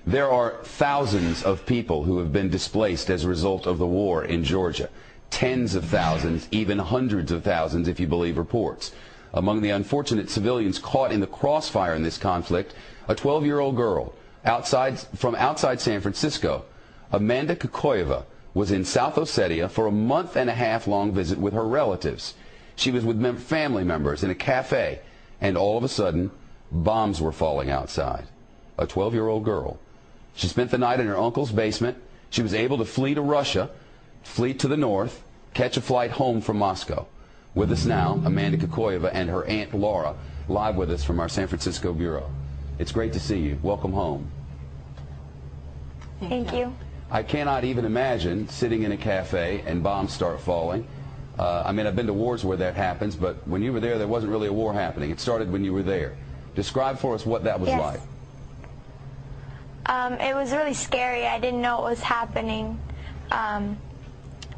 There are thousands of people who have been displaced as a result of the war in Georgia. Tens of thousands, even hundreds of thousands if you believe reports. Among the unfortunate civilians caught in the crossfire in this conflict, a 12-year-old girl from outside San Francisco, Amanda Kokoyeva, was in South Ossetia for a month-and-a-half-long visit with her relatives. She was with family members in a cafe, and all of a sudden, bombs were falling outside. A 12-year-old girl. She spent the night in her uncle's basement. She was able to flee to Russia, flee to the north, catch a flight home from Moscow. With us now, Amanda Kokoyeva and her aunt Laura, live with us from our San Francisco bureau. It's great to see you. Welcome home. Thank you. I cannot even imagine sitting in a cafe and bombs start falling. I mean, I've been to wars where that happens, but when you were there wasn't really a war happening. It started when you were there. Describe for us what that was like. It was really scary. I didn't know what was happening.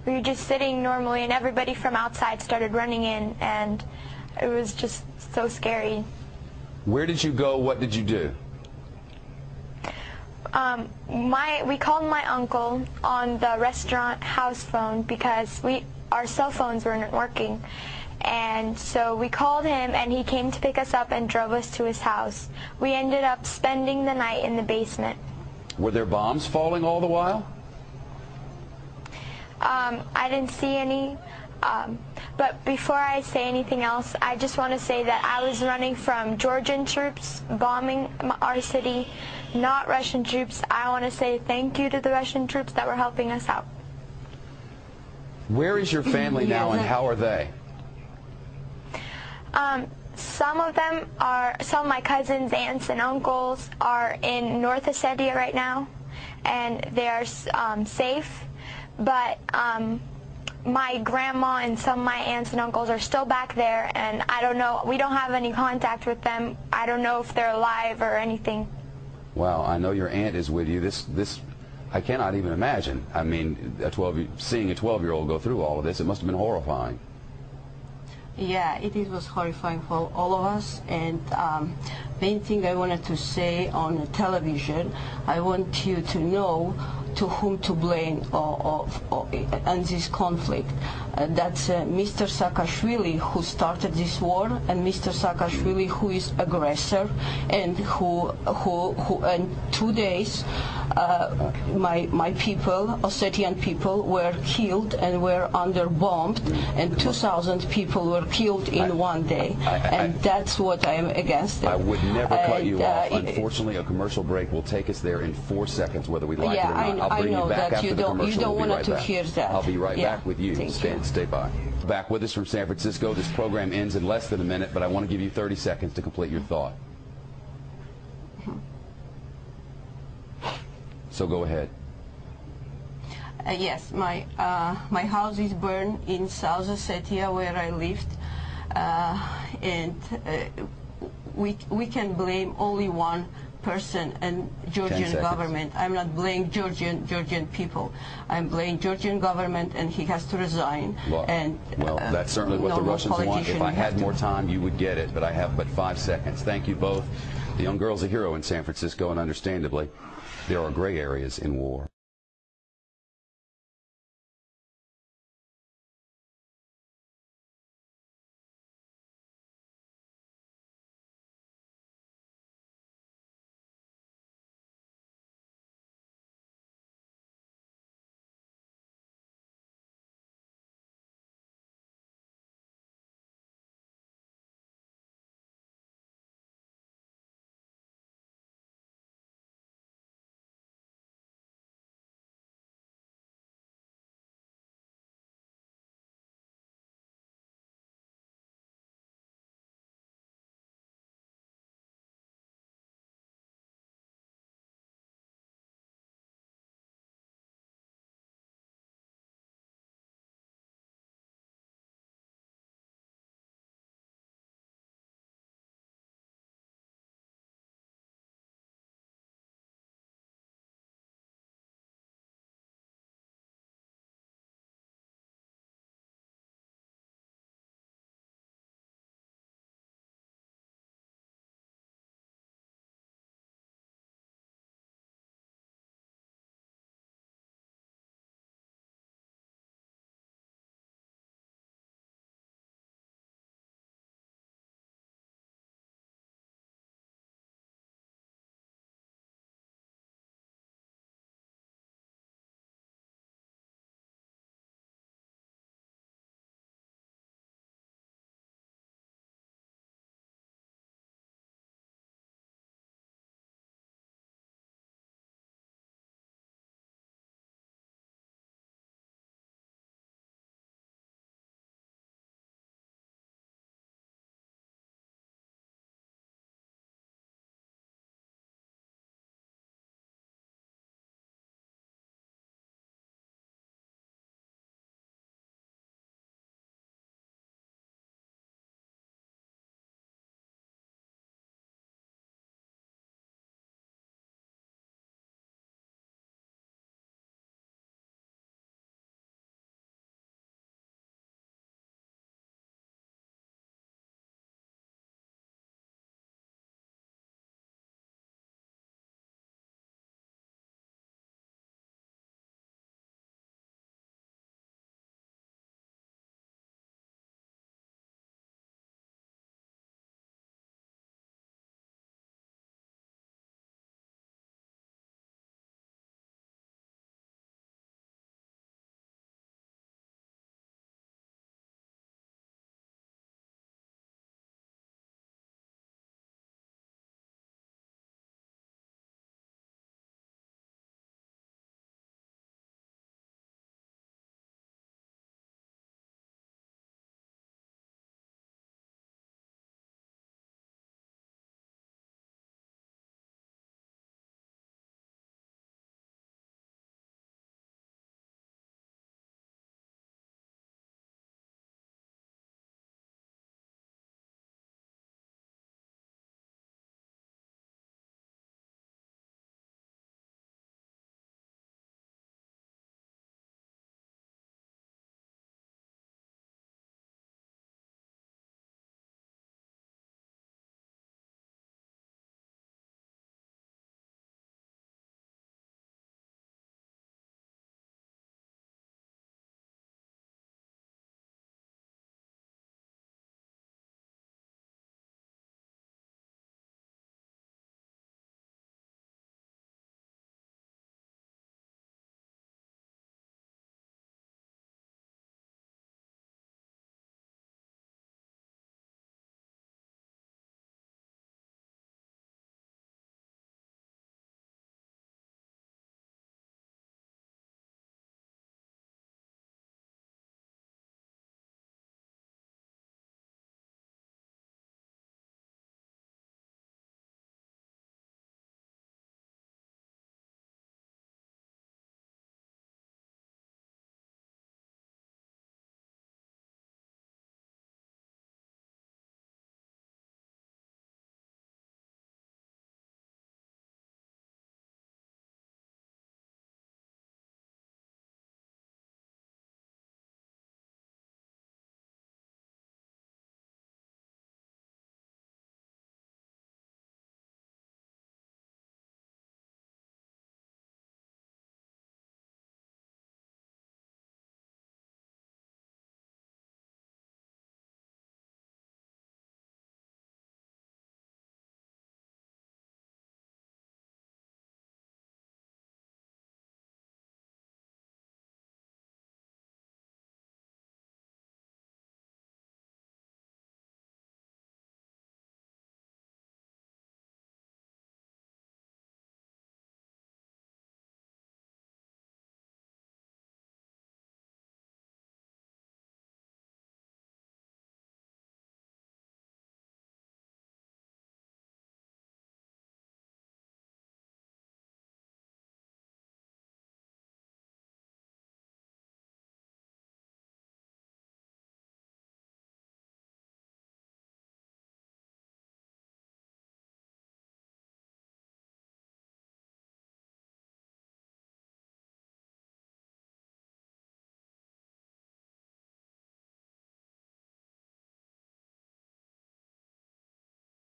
We were just sitting normally, and everybody from outside started running in, and it was just so scary. Where did you go? What did you do? We called my uncle on the restaurant house phone because our cell phones weren't working. And so we called him, and he came to pick us up and drove us to his house. We ended up spending the night in the basement. Were there bombs falling all the while? I didn't see any. But before I say anything else, I just want to say that I was running from Georgian troops bombing our city, not Russian troops. I want to say thank you to the Russian troops that were helping us out. Where is your family now, and how are they? Some of my cousins, aunts, and uncles are in North Ossetia right now, and they are safe. But my grandma and some of my aunts and uncles are still back there, and I don't know. We don't have any contact with them. I don't know if they're alive or anything. Wow, I know your aunt is with you. This I cannot even imagine. I mean, seeing a 12-year-old go through all of this, it must have been horrifying. Yeah, it was horrifying for all of us. And main thing I wanted to say on television, I want you to know to whom to blame on this conflict. That's Mr. Saakashvili, who started this war, and Mr. Saakashvili, who is aggressor, and who in 2 days my people, Ossetian people, were killed and were bombed, and 2,000 people were killed in 1 day. And that's what I am against. I would never cut you off. Unfortunately, a commercial break will take us there in 4 seconds, whether we like it or not. I'll bring you back after the commercial. You don't want to hear that. I'll be right back with you. Stay by. Back with us from San Francisco. This program ends in less than a minute, but I want to give you 30 seconds to complete your thought. So go ahead. Yes, my house is burned in South Ossetia, where I lived, and we can blame only one person, and Georgian government. I'm not blaming Georgian people. I'm blaming Georgian government, and he has to resign. Well, that's certainly what the Russians want. If I had more time, you would get it, but I have but 5 seconds. Thank you both. The young girl's a hero in San Francisco, and understandably, there are gray areas in war.